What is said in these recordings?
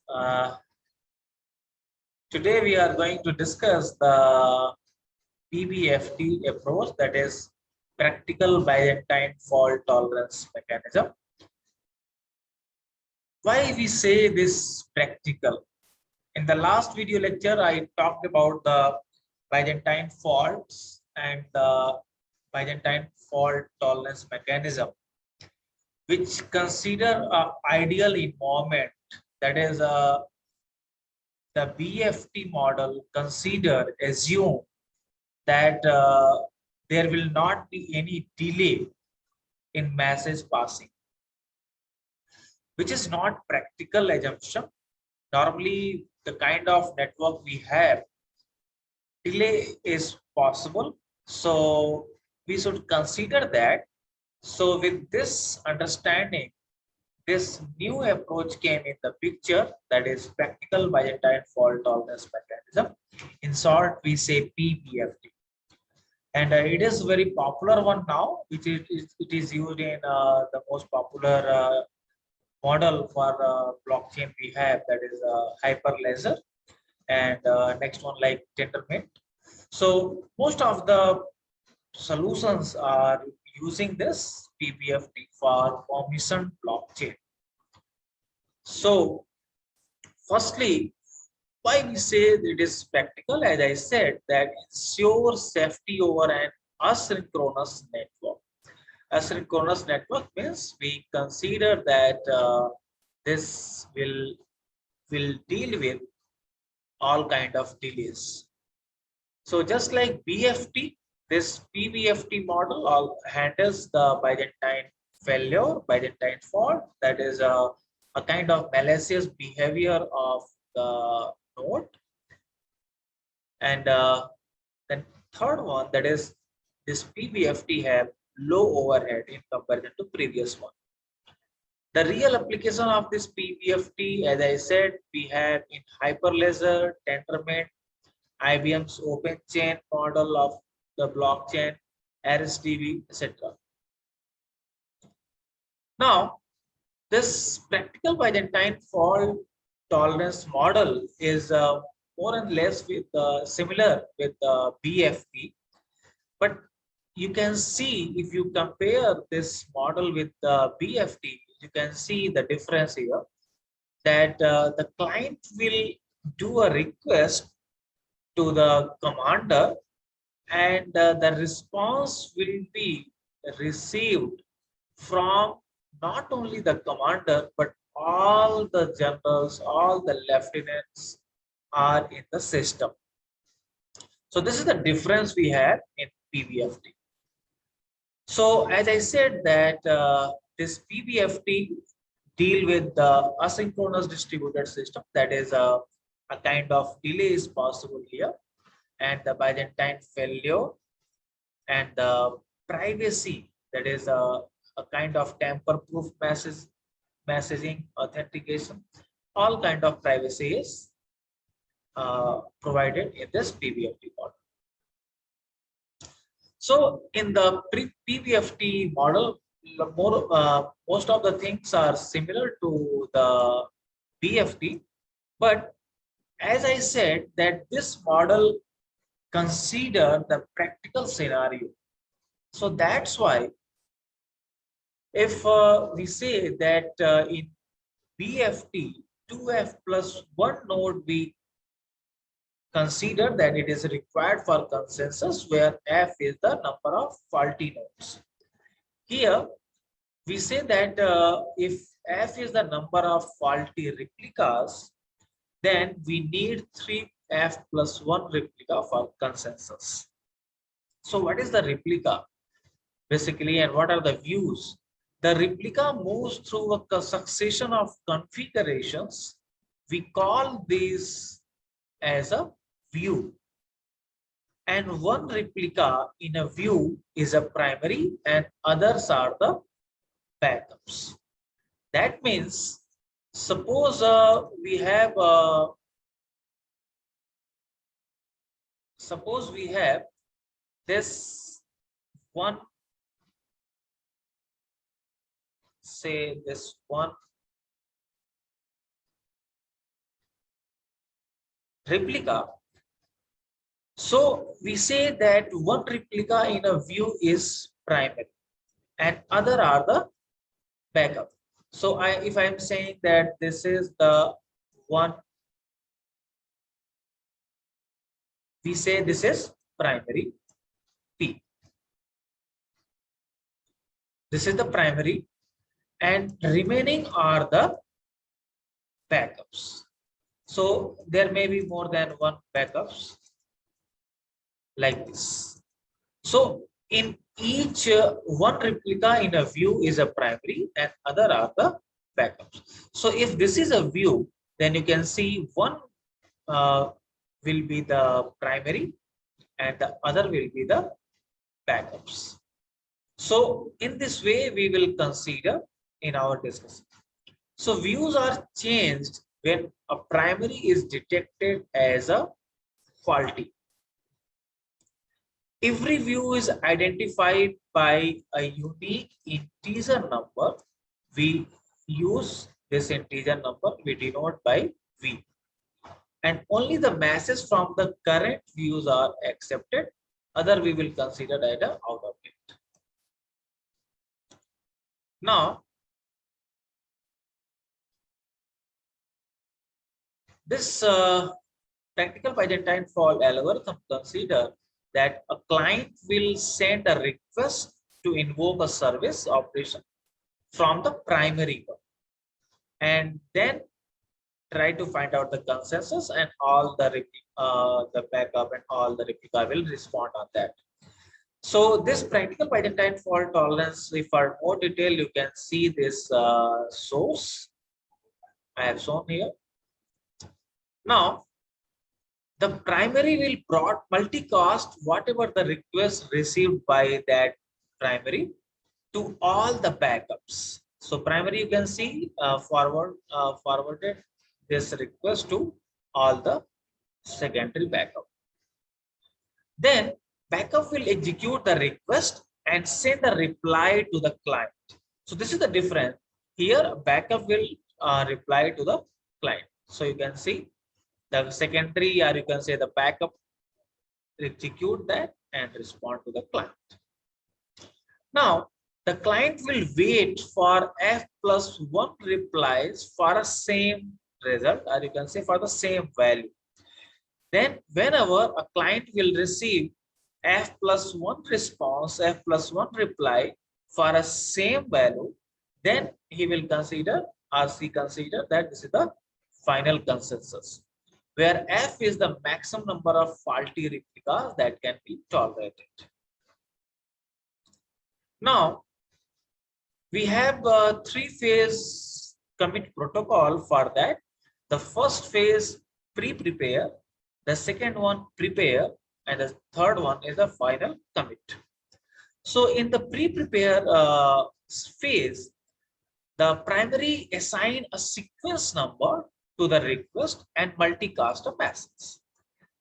Uh, Today we are going to discuss the PBFT approach, that is practical Byzantine fault tolerance mechanism. Why we say this practical? In the last video lecture, I talked about the Byzantine faults and the Byzantine fault tolerance mechanism, which consider a ideal environment, that is the BFT model assume that there will not be any delay in message passing, which is not practical assumption. Normally, the kind of network we have, delay is possible. So we should consider that. So with this understanding, this new approach came in the picture, that is practical Byzantine fault tolerance mechanism. In short, we say PBFT. And it is very popular one now, which it is used in the most popular model for blockchain we have, that is Hyperledger, and next one like Tendermint. So most of the solutions are using this PBFT for permission blockchain. So firstly, why we say it is practical? As I said, that ensures safety over an asynchronous network. Asynchronous network means we consider that this will deal with all kind of delays. So just like BFT, this PBFT model all handles the Byzantine failure, Byzantine fault, that is a kind of malicious behavior of the node. And then third one, that is this PBFT have low overhead in comparison to previous one. The real application of this PBFT, as I said, we have in Hyperledger, Tendermint, IBM's open chain model of the blockchain, RSDB, etc. Now, this practical Byzantine fault tolerance model is more and less with similar with BFT, but you can see if you compare this model with the BFT, you can see the difference here, that the client will do a request to the commander, and the response will be received from not only the commander but all the generals, all the lieutenants are in the system. So this is the difference we have in PBFT. So as I said that this PBFT deal with the asynchronous distributed system, that is a kind of delay is possible here, and the Byzantine failure and the privacy, that is a kind of tamper-proof messaging authentication, all kind of privacy is provided in this PBFT model. So in the PBFT model, most of the things are similar to the BFT, but as I said that this model consider the practical scenario. So that's why if we say that in BFT 2F plus 1 node, we consider that it is required for consensus where F is the number of faulty nodes. Here we say that if F is the number of faulty replicas, then we need 3F plus 1 replica for consensus. So what is the replica basically, and what are the views? The replica moves through a succession of configurations. We call these as a view. And one replica in a view is a primary and others are the backups. That means, suppose we have this one, say this one replica. So we say that one replica in a view is primary and other are the backup. So if I'm saying that this is the one, we say this is primary P. This is the primary and remaining are the backups. So there may be more than one backups like this. So in each one replica in a view is a primary and other are the backups. So if this is a view, then you can see one will be the primary and the other will be the backups. So in this way, we will consider in our discussion. So views are changed when a primary is detected as a faulty. Every view is identified by a unique integer number. We use this integer number, we denote by V. And only the masses from the current views are accepted. Other we will consider as a out of date. Now, this practical Byzantine fault algorithm consider that a client will send a request to invoke a service operation from the primary one and then try to find out the consensus and all the backup and all the replica will respond on that. So this practical Byzantine fault tolerance, if for more detail, you can see this source I have shown here. Now, the primary will multicast whatever the request received by that primary to all the backups. So primary, you can see forwarded this request to all the secondary backup. Then backup will execute the request and send a reply to the client. So this is the difference. Here backup will reply to the client. So you can see the secondary, or you can say the backup, execute that and respond to the client. Now the client will wait for f+1 replies for a same result, or you can say for the same value. Then whenever a client will receive f+1 response, f+1 reply for a same value, then he will consider, or she consider, that this is the final consensus, where f is the maximum number of faulty replicas that can be tolerated. Now we have a three-phase commit protocol for that. The first phase pre-prepare, the second one prepare, and the third one is the final commit. So in the pre-prepare phase, the primary assign a sequence number to the request and multicast a message.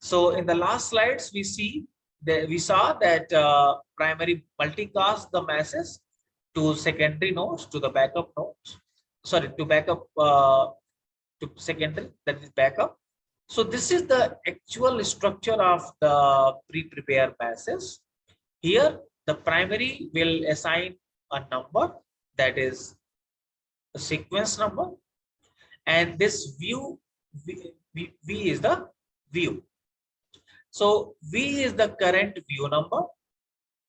So in the last slides, we saw that primary multicast the message to secondary nodes, to the backup nodes, sorry, to backup to secondary, that is backup. So this is the actual structure of the pre-prepare message. Here the primary will assign a number, that is the sequence number, and this view v is the view. So v is the current view number,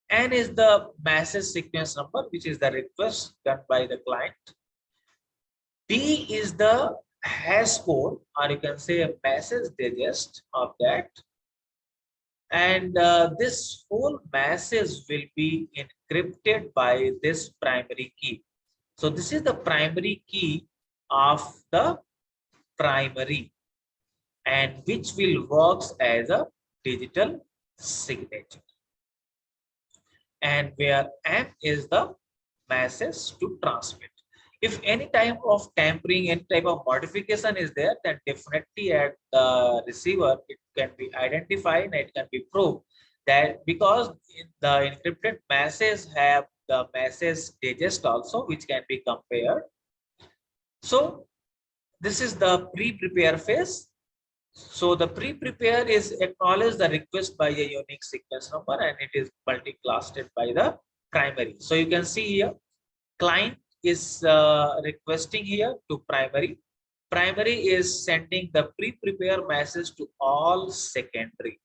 n is the message sequence number, which is the request done by the client. D is the hash code, or you can say a message digest of that. And this whole message will be encrypted by this primary key. So this is the primary key of the primary, and which will works as a digital signature. And where M is the message to transmit. If any type of tampering, any type of modification is there, then definitely at the receiver, it can be identified and it can be proved that, because the encrypted message have the message digest also, which can be compared. So this is the pre-prepare phase. So the pre-prepare is acknowledge the request by a unique sequence number and it is multi-classed by the primary. So you can see here, client is requesting here to primary. Primary is sending the pre-prepare message to all secondary.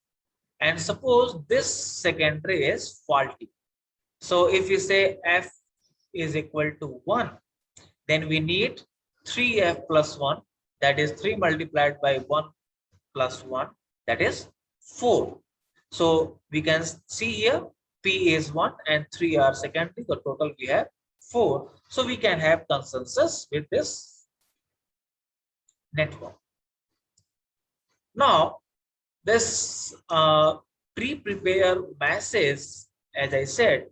And suppose this secondary is faulty. So if you say F is equal to 1, then we need 3F plus 1, that is 3 multiplied by 1 plus 1, that is 4. So we can see here P is 1 and 3 are secondary. The total we have 4. So we can have consensus with this network. Now, this pre-prepare message, as I said,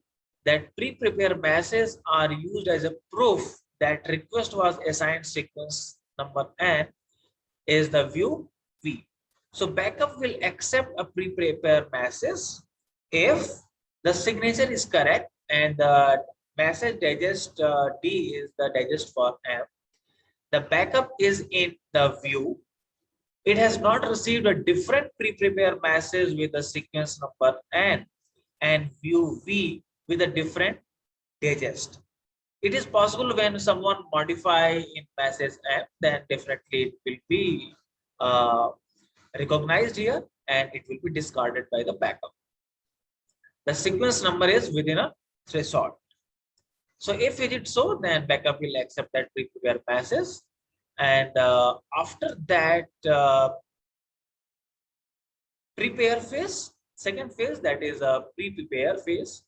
that pre-prepare messages are used as a proof that request was assigned sequence number n is the view V. So backup will accept a pre-prepare message if the signature is correct and the message digest D is the digest for M. The backup is in the view. It has not received a different pre-prepare message with the sequence number N and view V with a different digest. It is possible when someone modify in message M, then definitely it will be recognized here and it will be discarded by the backup. The sequence number is within a threshold. So if it is so, then backup will accept that pre-prepare message. And after that, prepare phase, second phase, that is a pre-prepare phase.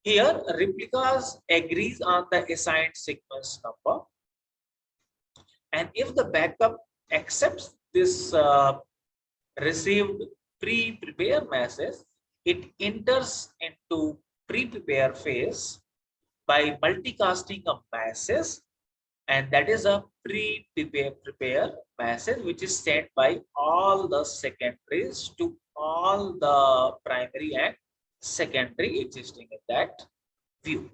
Here, replicas agrees on the assigned sequence number. And if the backup accepts this received pre-prepare message, it enters into pre-prepare phase by multicasting a message, and that is a pre-prepare message which is sent by all the secondaries to all the primary and secondary existing in that view.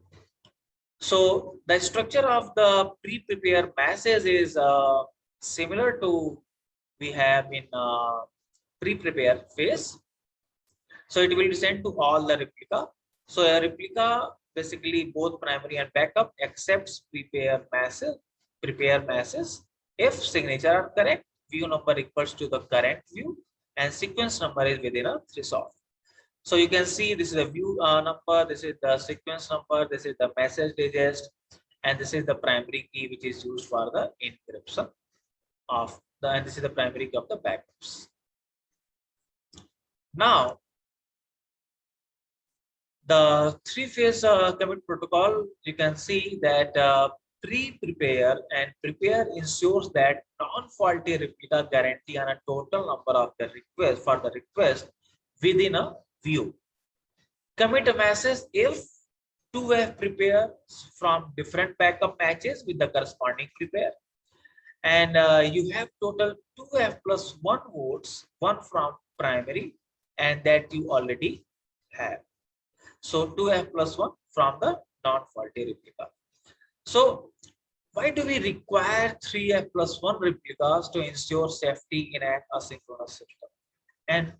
So the structure of the pre-prepare message is similar to we have in pre-prepare phase. So it will be sent to all the replica. So a replica, basically both primary and backup, accepts prepare message. If signature are correct, view number equals to the current view and sequence number is within a threshold. So you can see this is the view number, this is the sequence number, this is the message digest, and this is the primary key which is used for the encryption of the, and this is the primary key of the backups. Now, the three-phase commit protocol, you can see that pre-prepare and prepare ensures that non-faulty replica guarantee on a total number of the request for the request within a view. Commit a message if 2F prepare from different backup matches with the corresponding prepare. And you have total 2F plus 1 votes, one from primary, and that you already have. So 2F plus 1 from the non-faulty replica. So why do we require 3F plus 1 replicas to ensure safety in an asynchronous system? And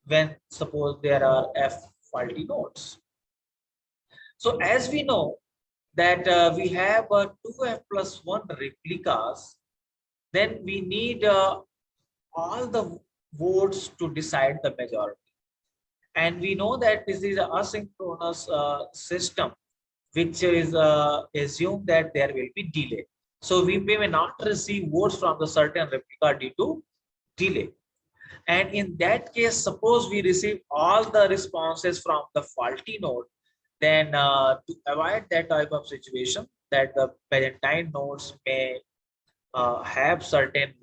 when suppose there are F faulty nodes. So as we know that we have 2F plus 1 replicas, then we need all the votes to decide the majority. And we know that this is an asynchronous system, which is assumed that there will be delay. So we may not receive votes from the certain replica due to delay. And in that case, suppose we receive all the responses from the faulty node, then to avoid that type of situation, that the Byzantine nodes may have certain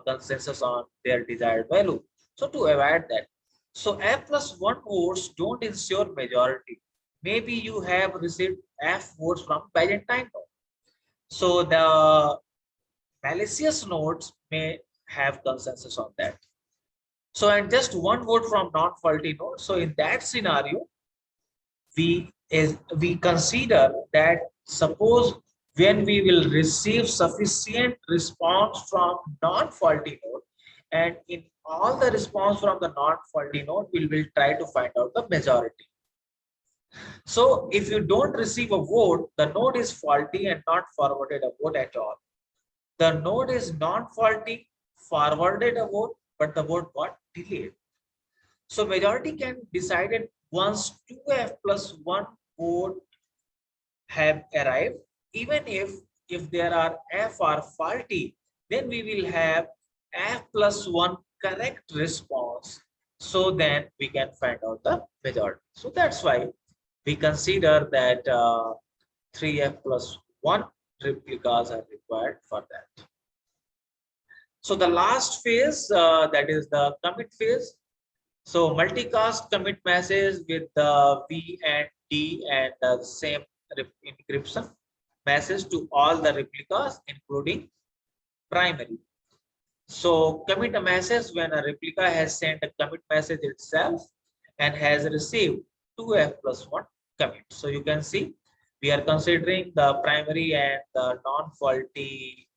consensus on their desired value. So to avoid that, so F plus 1 votes don't ensure majority. Maybe you have received F votes from Byzantine node. So the malicious nodes may have consensus on that. So and just one vote from non-faulty node. So in that scenario, we consider that suppose when we will receive sufficient response from non-faulty node And in all the response from the non-faulty node, we will try to find out the majority. So if you don't receive a vote, the node is faulty and not forwarded a vote at all. The node is non-faulty, forwarded a vote, but the vote got delayed. So majority can be decided once 2F plus 1 vote have arrived. Even if there are F are faulty, then we will have F plus 1 correct response. So then we can find out the majority. So that's why we consider that 3F plus 1 replicas are required for that. So the last phase, that is the commit phase. So multicast commit message with the V and D and the same encryption message to all the replicas, including primary. So commit a message when a replica has sent a commit message itself and has received 2F plus 1 commit. So you can see we are considering the primary and the non-faulty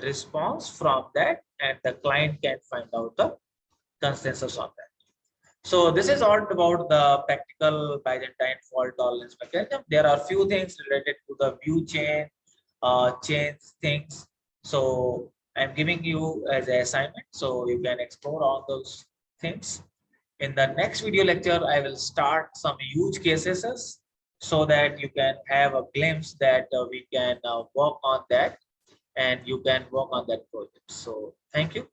response from that, and the client can find out the consensus on that. So this is all about the practical Byzantine fault tolerance mechanism. There are few things related to the view chain, chains things. So I'm giving you as an assignment, so you can explore all those things. In the next video lecture, I will start some use cases so that you can have a glimpse that we can work on that and you can work on that project. So thank you.